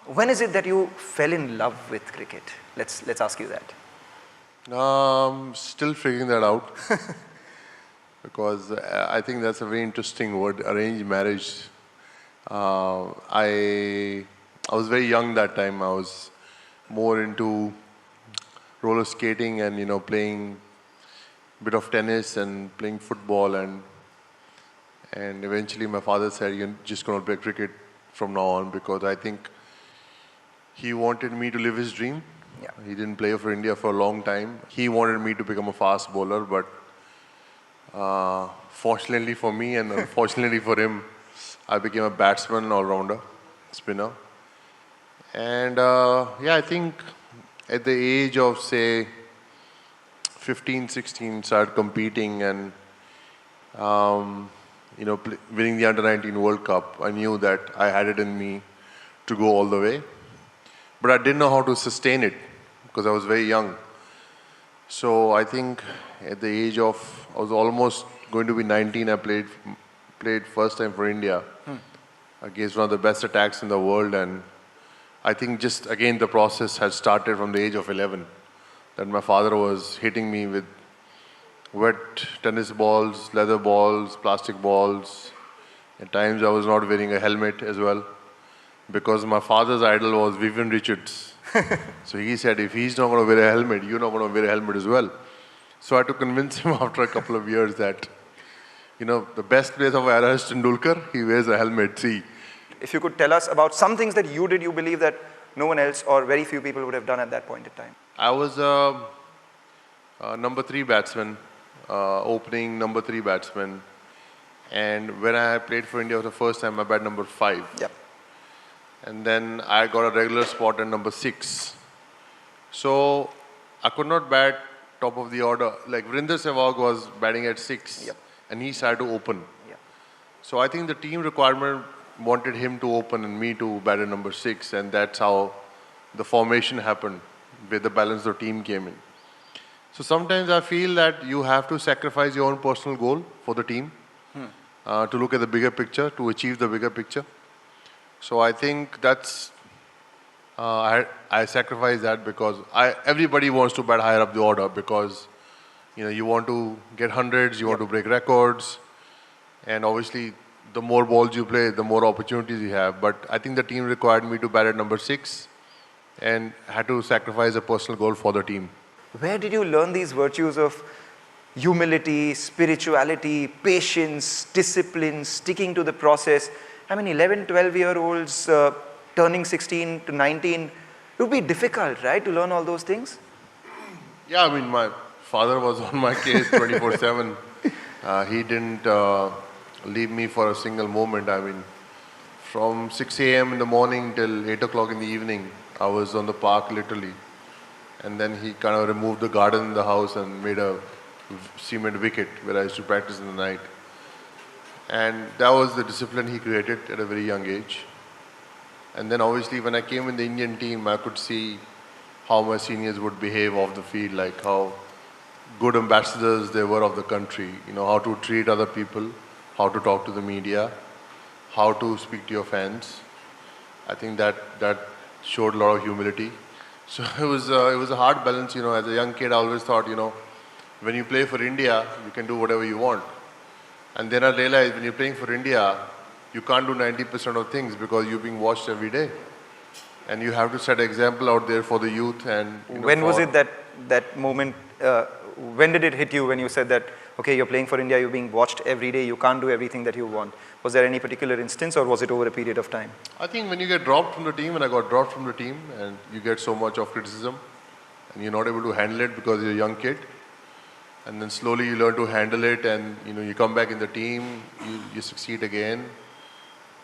When is it that you fell in love with cricket? Let's ask you that. Still figuring that out because I think that's a very interesting word, arranged marriage. I was very young that time. I was more into roller skating and playing a bit of tennis and playing football and eventually my father said you're just going to play cricket from now on because I think he wanted me to live his dream. Yeah. He didn't play for India for a long time. He wanted me to become a fast bowler, but fortunately for me and unfortunately for him, I became a batsman, all-rounder, spinner. And yeah, I think at the age of say 15, 16, started competing and winning the Under-19 World Cup. I knew that I had it in me to go all the way. But I didn't know how to sustain it because I was very young. So I think at the age of, I was almost going to be 19, I played first time for India against one of the best attacks in the world. And I think just again the process had started from the age of 11. That my father was hitting me with wet tennis balls, leather balls, plastic balls. At times I was not wearing a helmet as well. Because my father's idol was Vivian Richards. So he said, if he's not going to wear a helmet, you're not going to wear a helmet as well. So I had to convince him after a couple of years that, the best player of era is Tendulkar, he wears a helmet, see. If you could tell us about some things that you did, you believe that no one else or very few people would have done at that point in time. I was a number 3 batsman, opening number 3 batsman. And when I played for India for the first time, I batted number 5. Yep. And then I got a regular spot at number 6. So I could not bat top of the order. Like Vrinder Sehwag was batting at 6 and he started to open. Yep. So I think the team requirement wanted him to open and me to bat at number 6 and that's how the formation happened where the balance of the team came in. So sometimes I feel that you have to sacrifice your own personal goal for the team to look at the bigger picture, to achieve the bigger picture. So I think that's, I sacrifice that because everybody wants to bat higher up the order because, you want to get hundreds, you want to break records. And obviously, the more balls you play, the more opportunities you have. But I think the team required me to bat at number 6 and had to sacrifice a personal goal for the team. Where did you learn these virtues of humility, spirituality, patience, discipline, sticking to the process? I mean, 11, 12-year-olds turning 16 to 19, it would be difficult, right, to learn all those things? Yeah, I mean, my father was on my case 24/7. He didn't leave me for a single moment. I mean, from 6 a.m. in the morning till 8 o'clock in the evening, I was on the park literally. And then he kind of removed the garden in the house and made a cement wicket where I used to practice in the night. And that was the discipline he created at a very young age. And then obviously when I came in the Indian team, I could see how my seniors would behave off the field, like how good ambassadors they were of the country, how to treat other people, how to talk to the media, how to speak to your fans. I think that showed a lot of humility. So it was a hard balance, as a young kid I always thought, when you play for India, you can do whatever you want. And then I realized when you're playing for India, you can't do 90% of things because you're being watched every day. And you have to set an example out there for the youth. And when was it that moment, when did it hit you when you said that, okay, you're playing for India, you're being watched every day, you can't do everything that you want? Was there any particular instance or was it over a period of time? I think when you get dropped from the team, and I got dropped from the team, and you get so much of criticism, and you're not able to handle it because you're a young kid. And then slowly you learn to handle it and you come back in the team, you succeed again.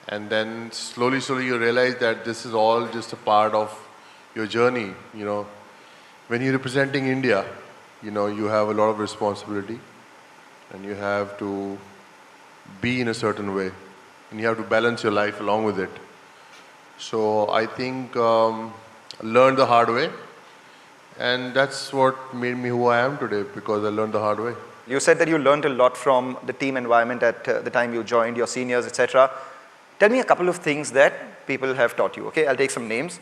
And then slowly you realize that this is all just a part of your journey. When you're representing India, you have a lot of responsibility and you have to be in a certain way and you have to balance your life along with it. So I think learned the hard way. And that's what made me who I am today, because I learned the hard way. You said that you learned a lot from the team environment at the time you joined, your seniors, etc. Tell me a couple of things that people have taught you, okay? I'll take some names.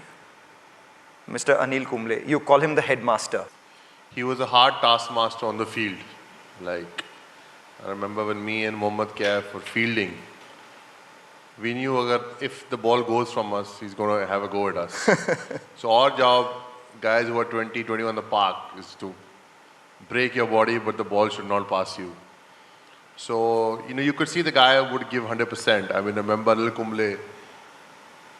Mr. Anil Kumble, you call him the headmaster. He was a hard taskmaster on the field. Like, I remember when me and Mohammad Kaif were fielding, we knew if the ball goes from us, he's going to have a go at us. So our job, guys who are 20, 20 on the park, is to break your body, but the ball should not pass you. So, you could see the guy would give 100%. I mean, remember Anil Kumble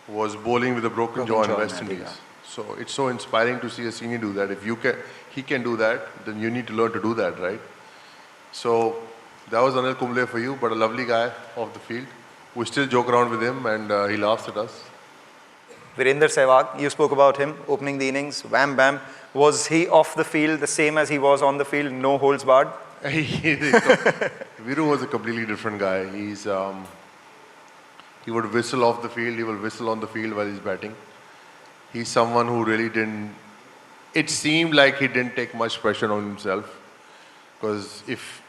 was bowling with a broken jaw in West Indies. Yeah. So it's so inspiring to see a senior do that. If he can do that, then you need to learn to do that, right? So that was Anil Kumble for you, but a lovely guy off the field. We still joke around with him and he laughs at us. Virender Sehwag, you spoke about him opening the innings, wham bam. Was he off the field the same as he was on the field, no holds barred? Viru was a completely different guy. He would whistle off the field, he will whistle on the field while he's batting. He's someone who really it seemed like he didn't take much pressure on himself. Because if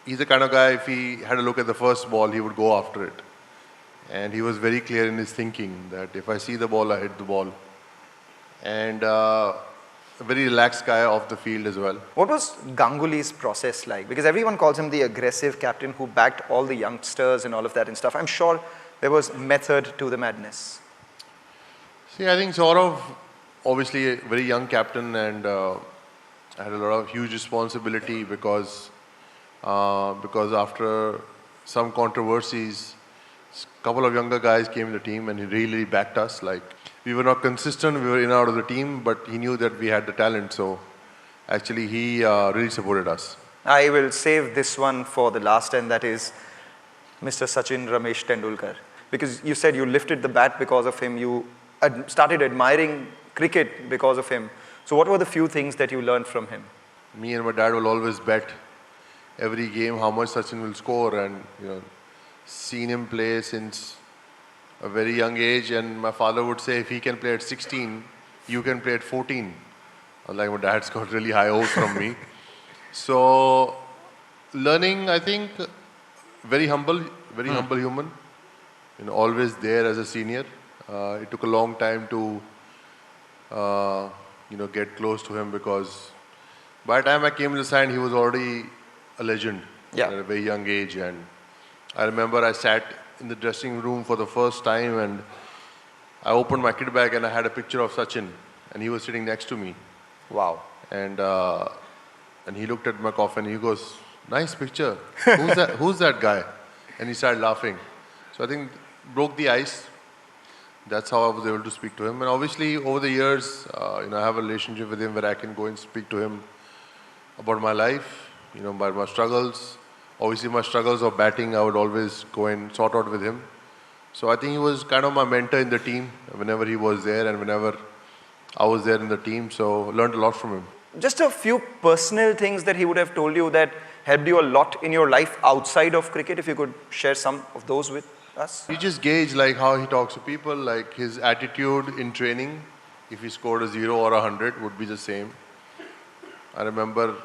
he's the kind of guy, if he had a look at the first ball, he would go after it. And he was very clear in his thinking that if I see the ball, I hit the ball. And a very relaxed guy off the field as well. What was Ganguly's process like? Because everyone calls him the aggressive captain who backed all the youngsters and all of that and stuff. I'm sure there was method to the madness. See, I think Saurav, obviously a very young captain and had a lot of huge responsibility because after some controversies, a couple of younger guys came in the team and he really backed us. Like, we were not consistent, we were in and out of the team, but he knew that we had the talent. So actually he really supported us. I will save this one for the last, and that is Mr. Sachin Ramesh Tendulkar. Because you said you lifted the bat because of him, you started admiring cricket because of him. So what were the few things that you learned from him? Me and my dad will always bet every game how much Sachin will score, and seen him play since a very young age, and my father would say if he can play at 16, you can play at 14. Like, my dad's got really high hopes from me. So learning, I think, very humble human, always there as a senior. It took a long time to get close to him, because by the time I came to the side, he was already a legend at a very young age. And I remember I sat in the dressing room for the first time and I opened my kit bag and I had a picture of Sachin and he was sitting next to me. Wow. And he looked at my coffin and he goes, "Nice picture. Who's that guy?" And he started laughing. So I think broke the ice. That's how I was able to speak to him. And obviously over the years, I have a relationship with him where I can go and speak to him about my life, about my struggles. Obviously my struggles of batting, I would always go and sort out with him. So I think he was kind of my mentor in the team whenever he was there and whenever I was there in the team. So learned a lot from him. Just a few personal things that he would have told you that helped you a lot in your life outside of cricket, if you could share some of those with us. You just gauge like how he talks to people, like his attitude in training. If he scored a 0 or 100 would be the same. I remember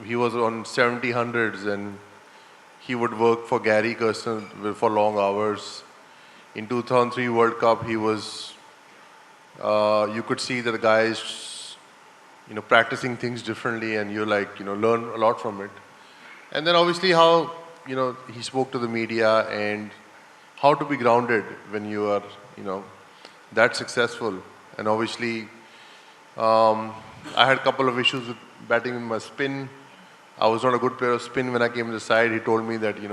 he was on 70 hundreds and he would work for Gary Kirsten for long hours. In 2003 World Cup, he was, you could see that the guy is, practicing things differently, and you learn a lot from it. And then obviously how, he spoke to the media and how to be grounded when you are, that successful. And obviously, I had a couple of issues with batting with my spin. I was not a good player of spin when I came to the side. He told me that, you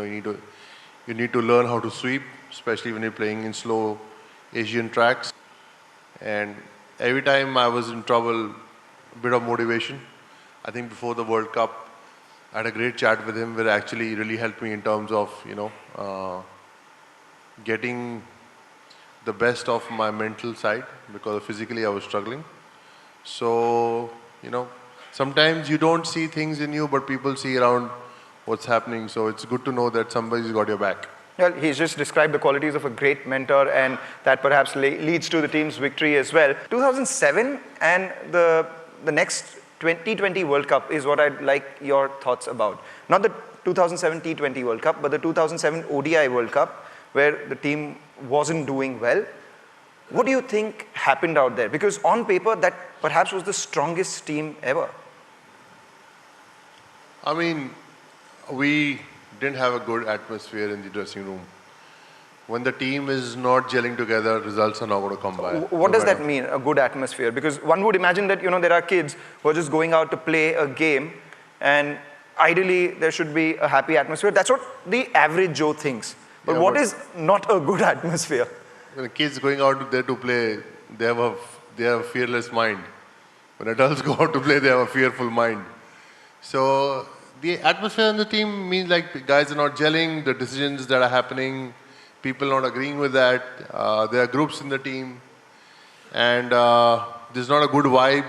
need to learn how to sweep, especially when you're playing in slow Asian tracks. And every time I was in trouble, a bit of motivation. I think before the World Cup, I had a great chat with him where actually he really helped me in terms of, getting the best of my mental side, because physically I was struggling. So, sometimes you don't see things in you, but people see around what's happening. So it's good to know that somebody's got your back. Well, he's just described the qualities of a great mentor, and that perhaps leads to the team's victory as well. 2007 and the next 2020 World Cup is what I'd like your thoughts about. Not the 2007 T20 World Cup, but the 2007 ODI World Cup, where the team wasn't doing well. What do you think happened out there? Because on paper, that perhaps was the strongest team ever. I mean, we didn't have a good atmosphere in the dressing room. When the team is not gelling together, results are not going to come by. What does that mean, a good atmosphere? Because one would imagine that, there are kids who are just going out to play a game, and ideally there should be a happy atmosphere. That's what the average Joe thinks. But what is not a good atmosphere? When the kids going out there to play, they have a fearless mind. When adults go out to play, they have a fearful mind. So the atmosphere in the team means like the guys are not gelling, the decisions that are happening, people not agreeing with that. There are groups in the team, and there's not a good vibe,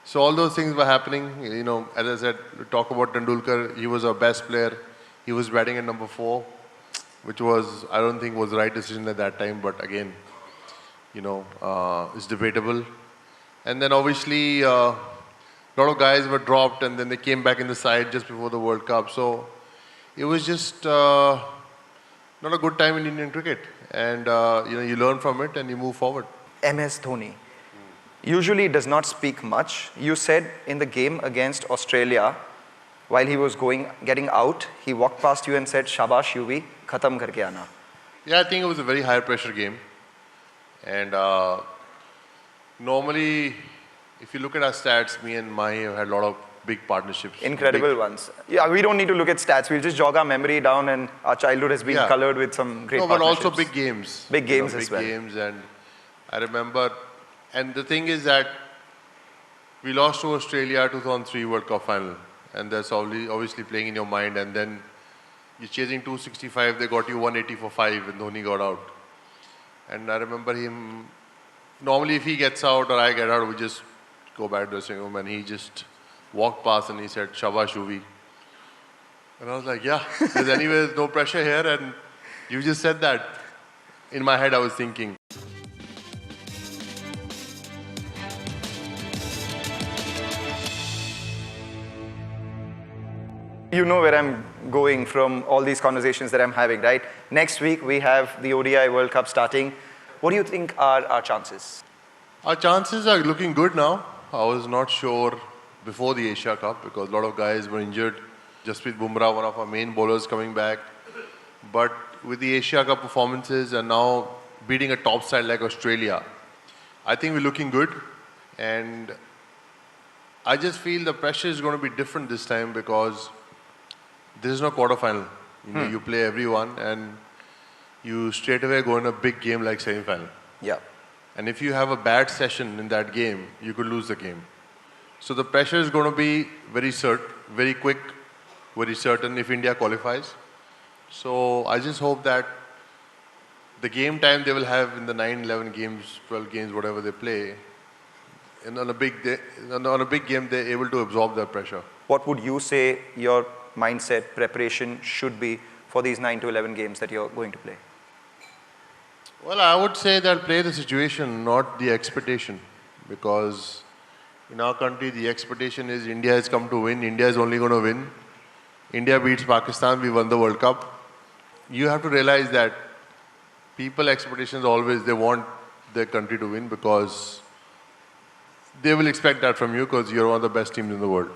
So all those things were happening. As I said, talk about Tendulkar, he was our best player. He was batting at number 4, which was, I don't think was the right decision at that time, but again, it's debatable. And then obviously, a lot of guys were dropped, and then they came back in the side just before the World Cup. So it was just not a good time in Indian cricket. And, you learn from it and you move forward. MS Dhoni usually does not speak much. You said in the game against Australia, while he was getting out, he walked past you and said, "Shabash, Yuvi, khatam karke aana." Yeah, I think it was a very high pressure game. And normally, if you look at our stats, me and Mahi have had a lot of big partnerships. Incredible ones. Yeah, we don't need to look at stats. We'll just jog our memory down, and our childhood has been colored with some great partnerships. But also big games. Big games as well. Big games, and I remember, and the thing is that we lost to Australia 2003 World Cup final, and that's obviously playing in your mind, and then you're chasing 265, they got you 180 for 5, and Dhoni got out. And I remember him, normally if he gets out or I get out, we just go back to the dressing room, and he just walked past and he said, "Shabash, Yuvi." And I was like, yeah, there's no pressure here, and you just said that. In my head, I was thinking. You know where I'm going from all these conversations that I'm having, right? Next week, we have the ODI World Cup starting. What do you think are our chances? Our chances are looking good now. I was not sure before the Asia Cup because a lot of guys were injured. Jasprit Bumrah, one of our main bowlers, coming back. But with the Asia Cup performances and now beating a top side like Australia, I think we're looking good. And I just feel the pressure is going to be different this time because there is no quarterfinal. You play everyone and you straight away go in a big game like semi-final. Yeah. And if you have a bad session in that game, you could lose the game. So the pressure is going to be very quick, very certain if India qualifies. So I just hope that the game time they will have in the 9, 11 games, 12 games, whatever they play, and on a big game, they're able to absorb that pressure. What would you say your mindset, preparation should be for these 9 to 11 games that you're going to play? Well, I would say that play the situation, not the expectation. Because in our country, the expectation is India has come to win. India is only going to win. India beats Pakistan, we won the World Cup. You have to realize that people expectations always, they want their country to win because they will expect that from you because you're one of the best teams in the world.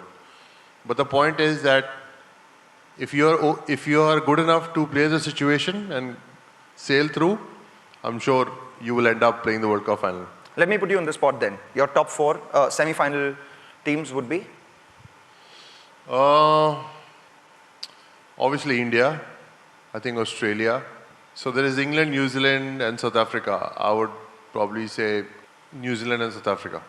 But the point is that if you are good enough to play the situation and sail through, I'm sure you will end up playing the World Cup final. Let me put you on the spot then. Your top 4 semi-final teams would be? Obviously India, I think Australia. So there is England, New Zealand and South Africa. I would probably say New Zealand and South Africa.